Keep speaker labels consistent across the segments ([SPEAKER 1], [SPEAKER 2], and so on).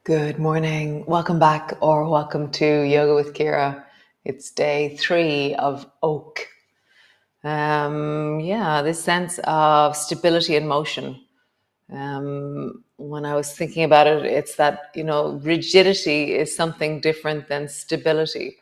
[SPEAKER 1] Good morning. Welcome back or welcome to Yoga with Ciara. It's day 3 of Oak. This sense of stability and motion. When I was thinking about it, it's that, rigidity is something different than stability.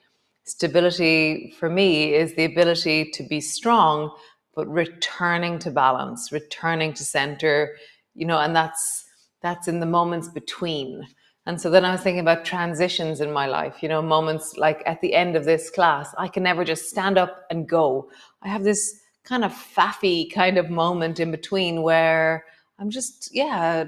[SPEAKER 1] Stability for me is the ability to be strong, but returning to balance, returning to center, and that's in the moments between. And so then I was thinking about transitions in my life, moments like at the end of this class, I can never just stand up and go. I have this kind of faffy kind of moment in between where I'm just,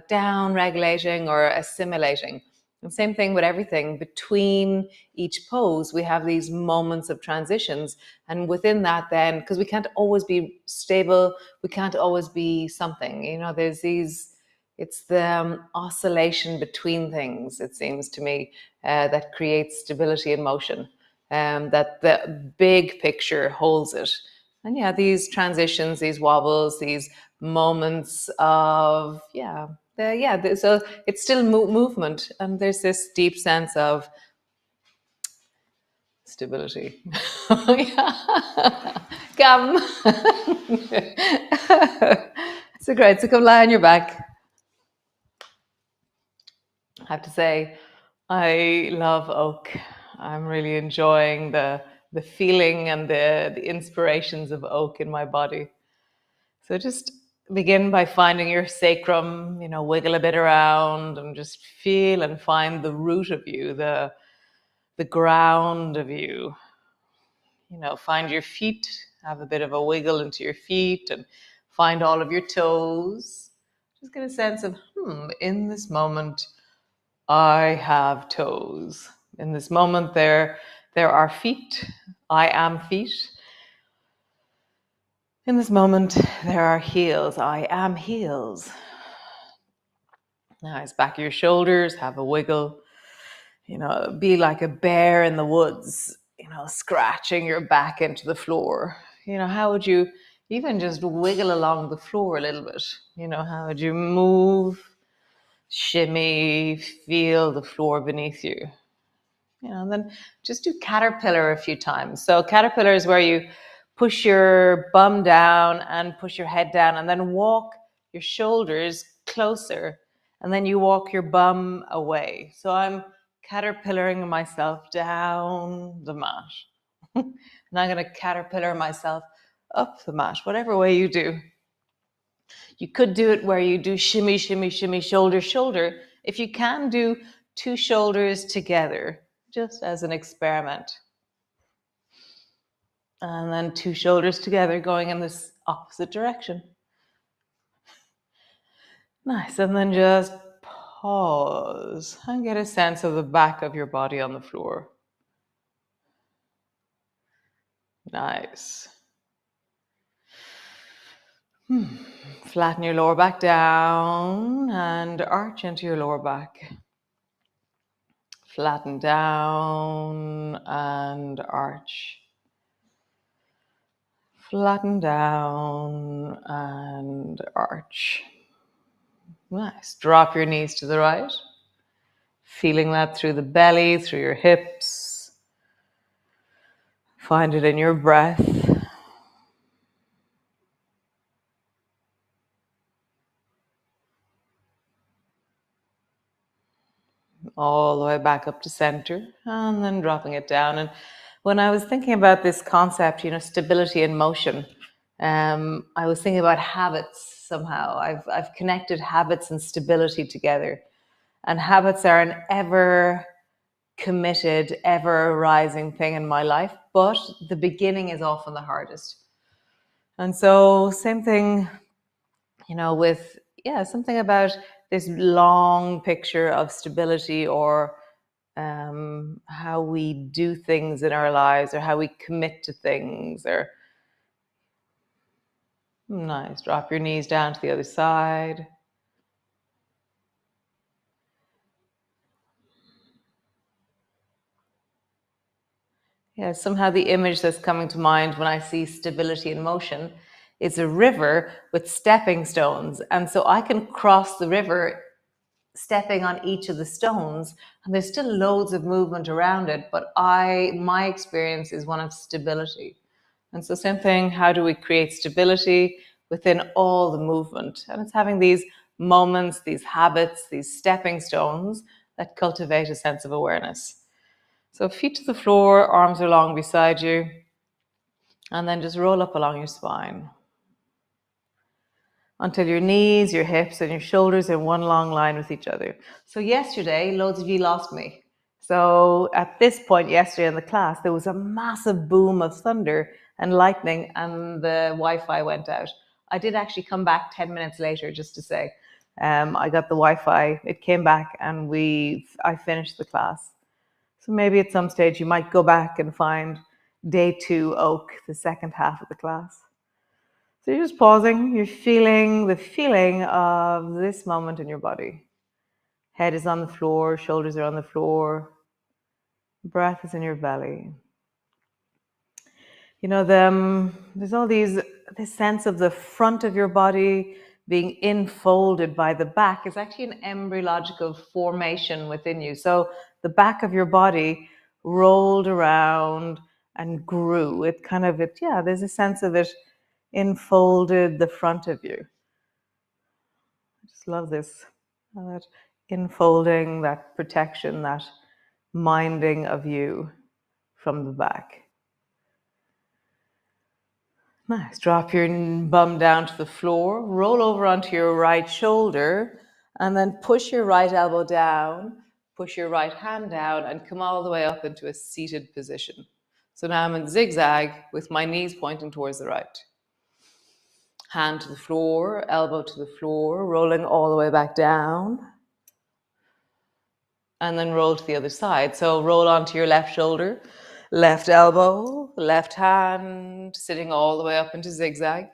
[SPEAKER 1] down regulating or assimilating. And same thing with everything. Between each pose, we have these moments of transitions. And within that, then, because we can't always be stable, we can't always be something. There's these, it's the oscillation between things, it seems to me, that creates stability and motion. That the big picture holds it. And these transitions, these wobbles, these moments of so it's still movement, and there's this deep sense of stability. Come. So great. So come lie on your back. I have to say, I love Oak. I'm really enjoying the feeling and the inspirations of Oak in my body. So just begin by finding your sacrum, wiggle a bit around and just feel and find the root of you, the ground of you. Find your feet, have a bit of a wiggle into your feet and find all of your toes. Just get a sense of, in this moment, I have toes. In this moment, there are feet. I am feet. In this moment, there are heels. I am heels. Nice. Back of your shoulders, have a wiggle. Be like a bear in the woods, scratching your back into the floor. How would you even just wiggle along the floor a little bit? How would you move, shimmy, feel the floor beneath you? And then just do caterpillar a few times. So caterpillar is where you push your bum down and push your head down and then walk your shoulders closer. And then you walk your bum away. So I'm caterpillaring myself down the mat. And I'm going to caterpillar myself up the mat, whatever way you do. You could do it where you do shimmy, shimmy, shimmy, shoulder, shoulder. If you can do 2 shoulders together, just as an experiment. And then 2 shoulders together going in this opposite direction. Nice. And then just pause and get a sense of the back of your body on the floor. Nice. Flatten your lower back down and arch into your lower back. Flatten down and arch. Flatten down and arch. Nice. Drop your knees to the right. Feeling that through the belly, through your hips. Find it in your breath. All the way back up to center and then dropping it down. And when I was thinking about this concept, stability and motion, I was thinking about habits somehow. I've connected habits and stability together. And habits are an ever committed, ever rising thing in my life, but the beginning is often the hardest. And so same thing, with, something about this long picture of stability or how we do things in our lives or how we commit to things. Or nice. Drop your knees down to the other side. Yeah, somehow the image that's coming to mind when I see stability in motion is a river with stepping stones. And so I can cross the river stepping on each of the stones, and there's still loads of movement around it, but my experience is one of stability. And so same thing, how do we create stability within all the movement? And it's having these moments, these habits, these stepping stones that cultivate a sense of awareness. So feet to the floor, arms are long beside you, and then just roll up along your spine until your knees, your hips, and your shoulders are in one long line with each other. So yesterday, loads of you lost me. So at this point yesterday in the class, there was a massive boom of thunder and lightning, and the Wi-Fi went out. I did actually come back 10 minutes later just to say, I got the Wi-Fi, it came back, and I finished the class. So maybe at some stage you might go back and find day 2 Oak, the second half of the class. So you're just pausing, you're feeling the feeling of this moment in your body. Head is on the floor, shoulders are on the floor, breath is in your belly. You know, there's all this sense of the front of your body being enfolded by the back is actually an embryological formation within you. So the back of your body rolled around and grew. There's a sense of it enfolded the front of you. I just love this, that enfolding, that protection, that minding of you from the back. Nice. Drop your bum down to the floor, roll over onto your right shoulder, and then push your right elbow down, push your right hand down, and come all the way up into a seated position. So now I'm in zigzag with my knees pointing towards the right. Hand to the floor, elbow to the floor, rolling all the way back down. And then roll to the other side. So roll onto your left shoulder, left elbow, left hand, sitting all the way up into zigzag.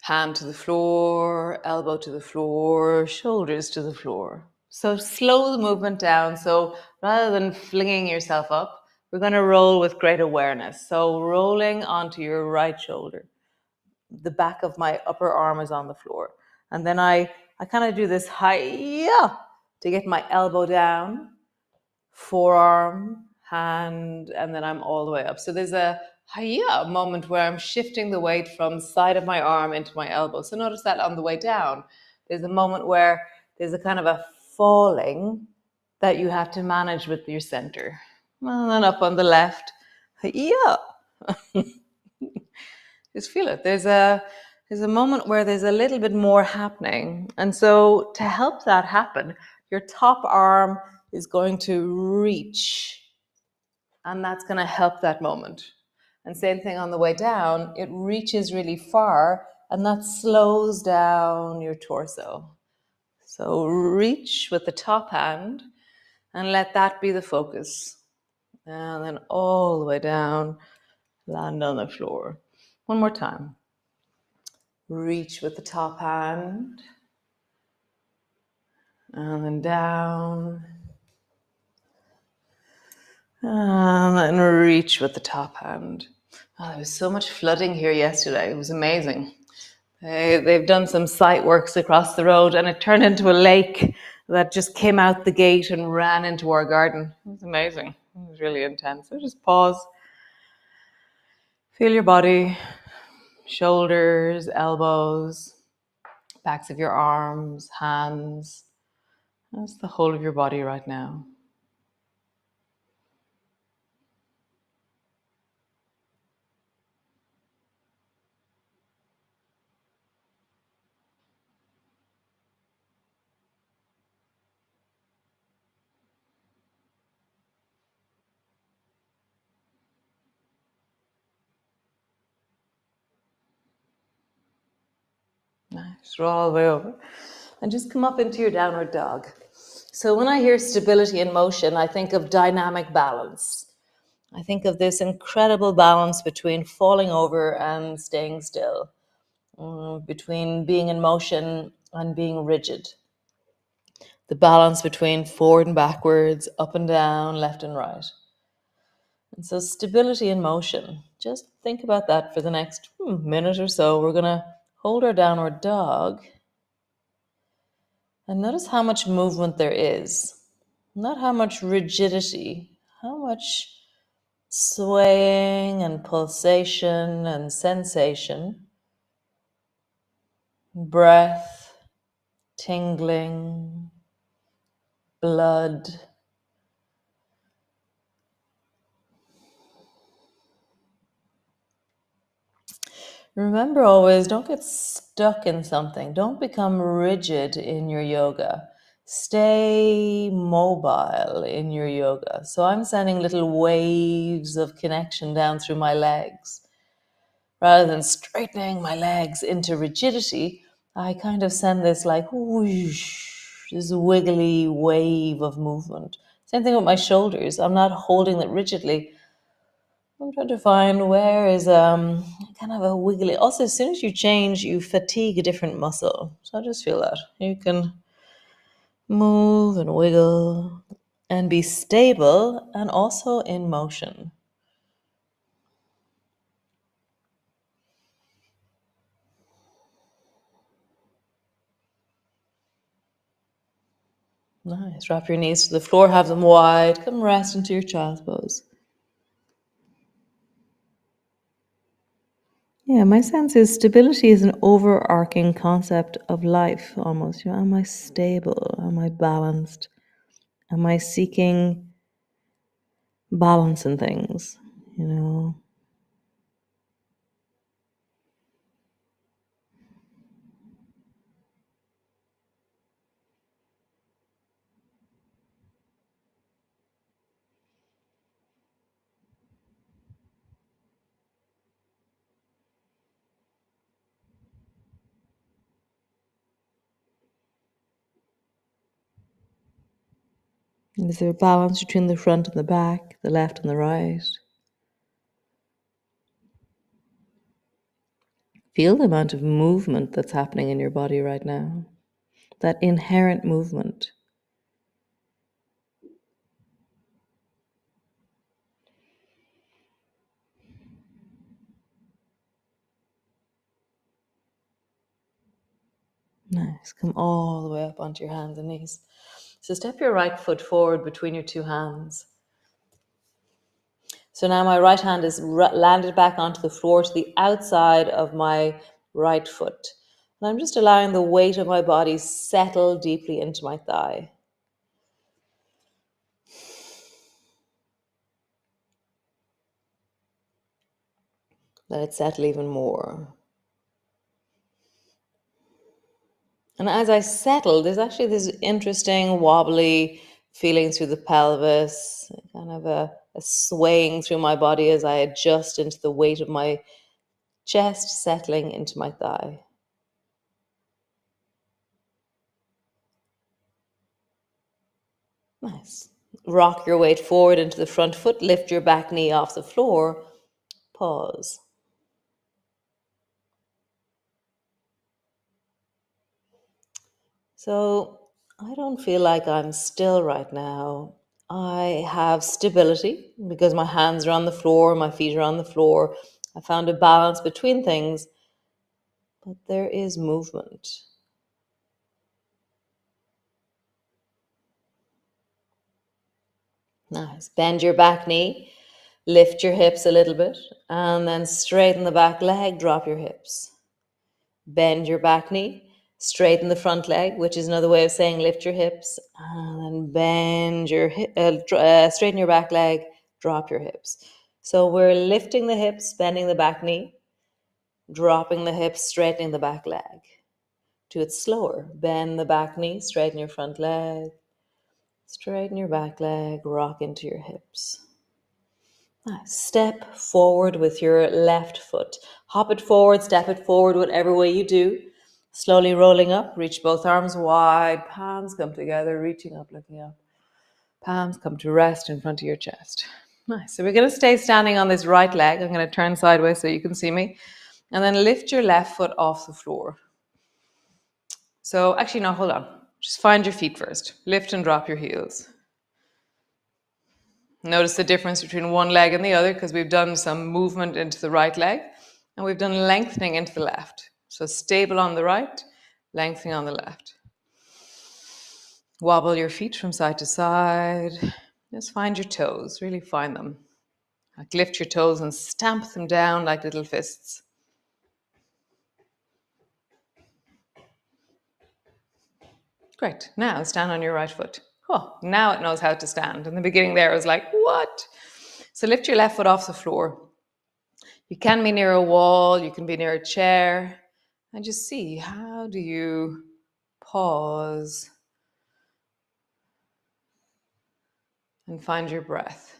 [SPEAKER 1] Hand to the floor, elbow to the floor, shoulders to the floor. So slow the movement down. So rather than flinging yourself up, we're going to roll with great awareness. So rolling onto your right shoulder. The back of my upper arm is on the floor. And then I kind of do this hi-ya to get my elbow down, forearm, hand, and then I'm all the way up. So there's a hi-ya moment where I'm shifting the weight from the side of my arm into my elbow. So notice that on the way down, there's a moment where there's a kind of a falling that you have to manage with your center. And then up on the left, hi-ya. Just feel it. There's a moment where there's a little bit more happening. And so to help that happen, your top arm is going to reach. And that's going to help that moment. And same thing on the way down, it reaches really far and that slows down your torso. So reach with the top hand and let that be the focus. And then all the way down, land on the floor. One more time. Reach with the top hand, and then down, and then reach with the top hand. Oh, there was so much flooding here yesterday. It was amazing. They've done some site works across the road, and it turned into a lake that just came out the gate and ran into our garden. It was amazing. It was really intense. So just pause. Feel your body, shoulders, elbows, backs of your arms, hands. That's the whole of your body right now. Nice. Roll all the way over. And just come up into your downward dog. So when I hear stability in motion, I think of dynamic balance. I think of this incredible balance between falling over and staying still, between being in motion and being rigid. The balance between forward and backwards, up and down, left and right. And so stability in motion. Just think about that for the next minute or so. We're going to hold our downward dog. And notice how much movement there is. Not how much rigidity, how much swaying and pulsation and sensation, breath, tingling, blood. Remember always, don't get stuck in something. Don't become rigid in your yoga. Stay mobile in your yoga. So I'm sending little waves of connection down through my legs. Rather than straightening my legs into rigidity, I kind of send this like whoosh, this wiggly wave of movement. Same thing with my shoulders. I'm not holding it rigidly. I'm trying to find where is kind of a wiggly. Also, as soon as you change, you fatigue a different muscle. So I just feel that you can move and wiggle and be stable and also in motion. Nice. Drop your knees to the floor, have them wide. Come rest into your child's pose. Yeah, my sense is stability is an overarching concept of life almost. You know, am I stable? Am I balanced? Am I seeking balance in things? You know? Is there a balance between the front and the back, the left and the right? Feel the amount of movement that's happening in your body right now. That inherent movement. Nice. Come all the way up onto your hands and knees. So step your right foot forward between your two hands. So now my right hand is landed back onto the floor to the outside of my right foot. And I'm just allowing the weight of my body settle deeply into my thigh. Let it settle even more. And as I settle, there's actually this interesting wobbly feeling through the pelvis, kind of a swaying through my body as I adjust into the weight of my chest settling into my thigh. Nice. Rock your weight forward into the front foot, lift your back knee off the floor, pause. So I don't feel like I'm still right now. I have stability because my hands are on the floor, my feet are on the floor. I found a balance between things, but there is movement. Nice. Bend your back knee, lift your hips a little bit, and then straighten the back leg, drop your hips. Bend your back knee, straighten the front leg, which is another way of saying lift your hips, and then straighten your back leg, drop your hips. So we're lifting the hips, bending the back knee, dropping the hips, straightening the back leg. Do it slower. Bend the back knee, straighten your front leg, straighten your back leg, rock into your hips. Nice. Step forward with your left foot. Hop it forward, step it forward, whatever way you do. Slowly rolling up, reach both arms wide, palms come together, reaching up, looking up. Palms come to rest in front of your chest. Nice. So we're going to stay standing on this right leg. I'm going to turn sideways so you can see me. And then lift your left foot off the floor. So actually, no, hold on. Just find your feet first. Lift and drop your heels. Notice the difference between one leg and the other because we've done some movement into the right leg and we've done lengthening into the left. So stable on the right, lengthening on the left. Wobble your feet from side to side. Just find your toes, really find them. Like lift your toes and stamp them down like little fists. Great. Now stand on your right foot. Oh, now it knows how to stand. In the beginning there, it was like, what? So lift your left foot off the floor. You can be near a wall, you can be near a chair, and just see, how do you pause and find your breath?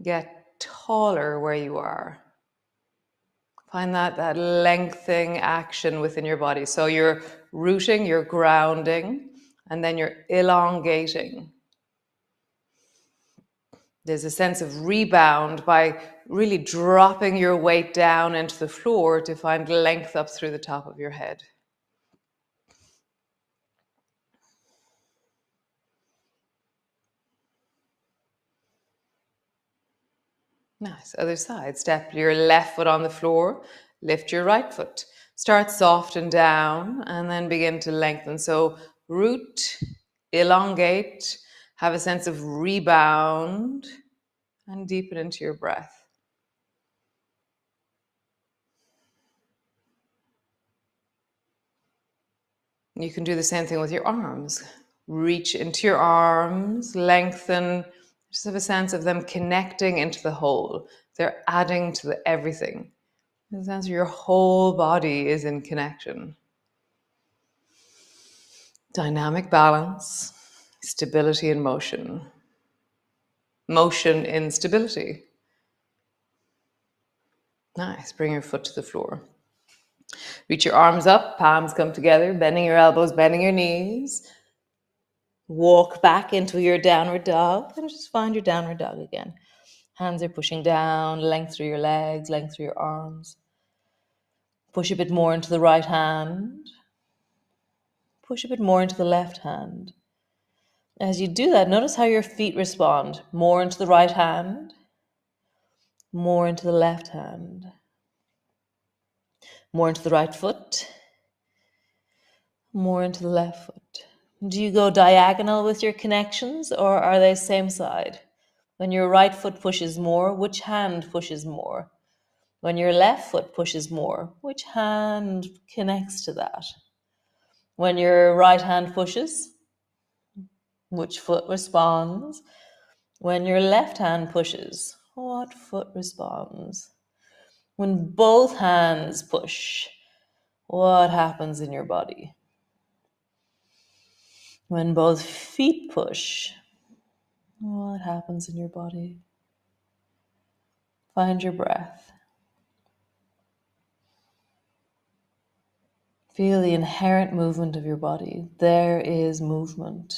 [SPEAKER 1] Get taller where you are. Find that lengthening action within your body. So you're rooting, you're grounding, and then you're elongating. There's a sense of rebound by really dropping your weight down into the floor to find length up through the top of your head. Nice. Other side. Step your left foot on the floor, lift your right foot. Start soft and down, and then begin to lengthen. So root, elongate, have a sense of rebound, and deepen into your breath. You can do the same thing with your arms. Reach into your arms, lengthen, just have a sense of them connecting into the whole. They're adding to the everything. The sense of your whole body is in connection. Dynamic balance, stability in motion. Motion in stability. Nice. Bring your foot to the floor. Reach your arms up, palms come together, bending your elbows, bending your knees. Walk back into your downward dog and just find your downward dog again. Hands are pushing down, length through your legs, length through your arms. Push a bit more into the right hand. Push a bit more into the left hand. As you do that, notice how your feet respond. More into the right hand, more into the left hand, more into the right foot, more into the left foot. Do you go diagonal with your connections, or are they same side? When your right foot pushes more, which hand pushes more? When your left foot pushes more, which hand connects to that? When your right hand pushes, which foot responds? When your left hand pushes, what foot responds? When both hands push, what happens in your body? When both feet push, what happens in your body? Find your breath. Feel the inherent movement of your body. There is movement.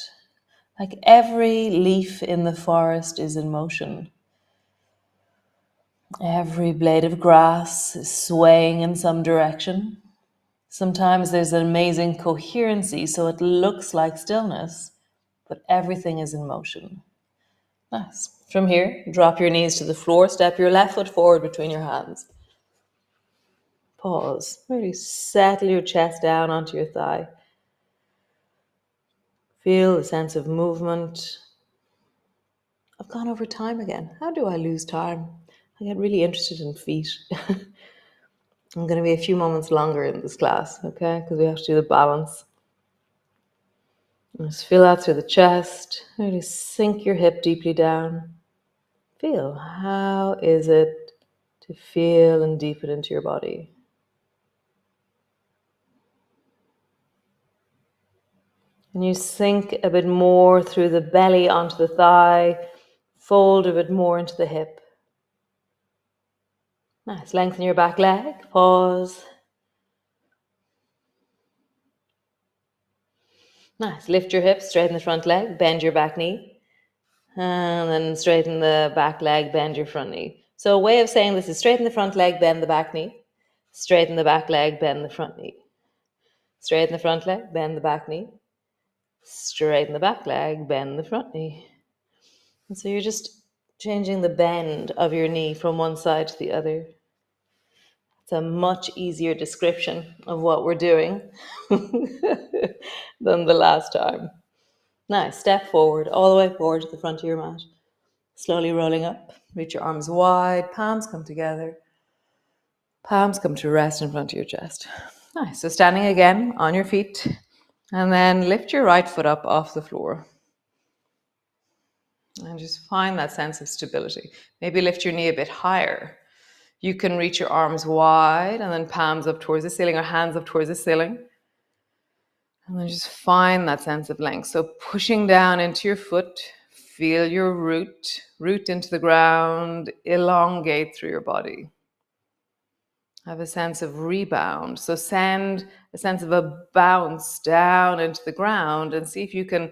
[SPEAKER 1] Like every leaf in the forest is in motion. Every blade of grass is swaying in some direction. Sometimes there's an amazing coherency, so it looks like stillness, but everything is in motion. Nice. From here, drop your knees to the floor, step your left foot forward between your hands. Pause. Really settle your chest down onto your thigh. Feel the sense of movement. I've gone over time again. How do I lose time? I get really interested in feet. I'm going to be a few moments longer in this class, okay? Because we have to do the balance. Just feel out through the chest. Really sink your hip deeply down. Feel, how is it to feel and deepen into your body? And you sink a bit more through the belly onto the thigh, fold a bit more into the hip. Nice, lengthen your back leg, pause. Nice, lift your hips, straighten the front leg, bend your back knee. And then straighten the back leg, bend your front knee. So a way of saying this is straighten the front leg, bend the back knee. Straighten the back leg, bend the front knee. Straighten the front leg, bend the back knee. Straighten the back leg, bend the front knee. And so you're just changing the bend of your knee from one side to the other. It's a much easier description of what we're doing than the last time. Nice. Step forward, all the way forward to the front of your mat. Slowly rolling up. Reach your arms wide. Palms come together. Palms come to rest in front of your chest. Nice. So standing again on your feet. And then lift your right foot up off the floor. And just find that sense of stability. Maybe lift your knee a bit higher. You can reach your arms wide and then palms up towards the ceiling or hands up towards the ceiling. And then just find that sense of length. So pushing down into your foot, feel your root into the ground, elongate through your body. Have a sense of rebound. So send a sense of a bounce down into the ground and see if you can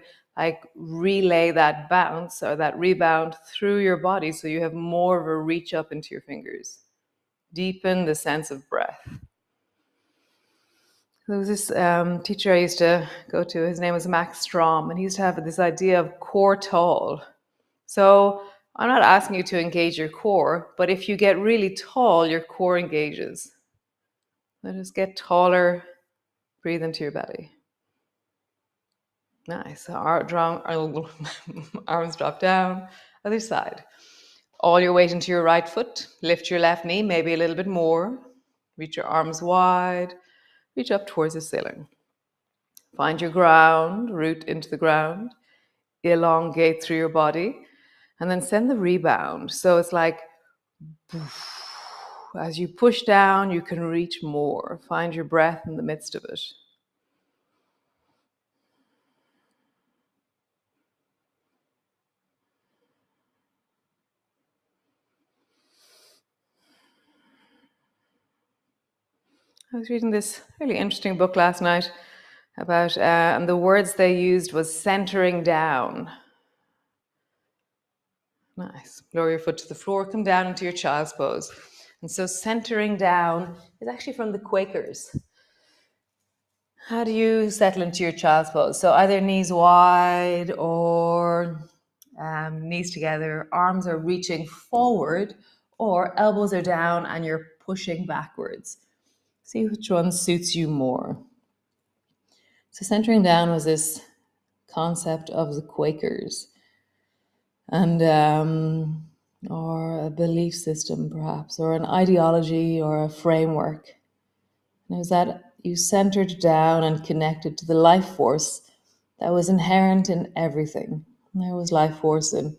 [SPEAKER 1] relay that bounce or that rebound through your body so you have more of a reach up into your fingers. Deepen the sense of breath. There was this teacher I used to go to. His name was Max Strom, and he used to have this idea of core tall. So I'm not asking you to engage your core, but if you get really tall, your core engages. Let us get taller. Breathe into your belly. Nice. Arms drop down. Other side. All your weight into your right foot. Lift your left knee, maybe a little bit more. Reach your arms wide. Reach up towards the ceiling. Find your ground, root into the ground. Elongate through your body. And then send the rebound. So it's like, as you push down, you can reach more. Find your breath in the midst of it. I was reading this really interesting book last night about, and the words they used was centering down. Nice. Lower your foot to the floor, come down into your child's pose. And so centering down is actually from the Quakers. How do you settle into your child's pose? So either knees wide or knees together, arms are reaching forward, or elbows are down and you're pushing backwards. See which one suits you more. So centering down was this concept of the Quakers, and or a belief system perhaps, or an ideology or a framework. And it was that you centered down and connected to the life force that was inherent in everything. And there was life force in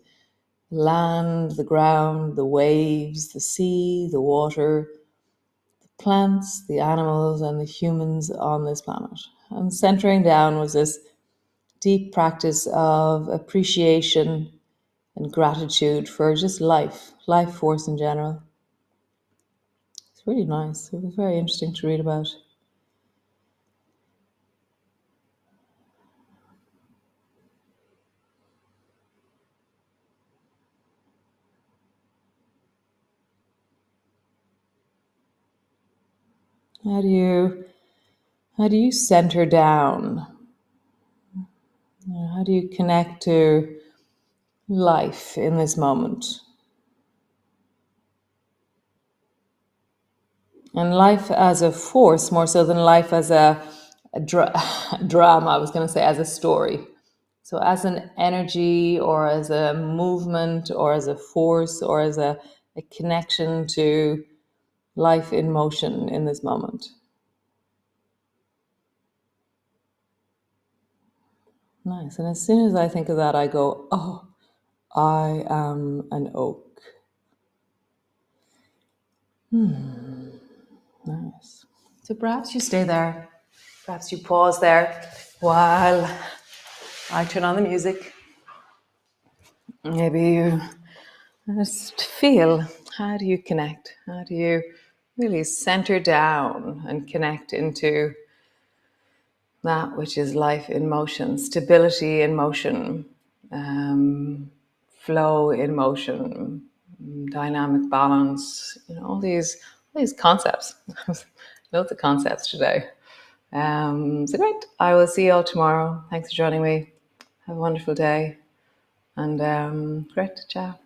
[SPEAKER 1] the land, the ground, the waves, the sea, the water, the plants, the animals, and the humans on this planet. And centering down was this deep practice of appreciation and gratitude for just life force in general. It's really nice. It was very interesting to read about. How do you center down? How do you connect to life in this moment? And life as a force, more so than life as a drama, I was going to say, as a story. So as an energy or as a movement or as a force or as a connection to life in motion in this moment. Nice. And as soon as I think of that, I go, oh, I am an oak. Nice. So perhaps you stay there. Perhaps you pause there while I turn on the music. Maybe you just feel, how do you connect? How do you really center down and connect into that which is life in motion, stability in motion, flow in motion, dynamic balance, all these concepts. Lots of concepts today. So great. I will see you all tomorrow. Thanks for joining me. Have a wonderful day. And great. Ciao.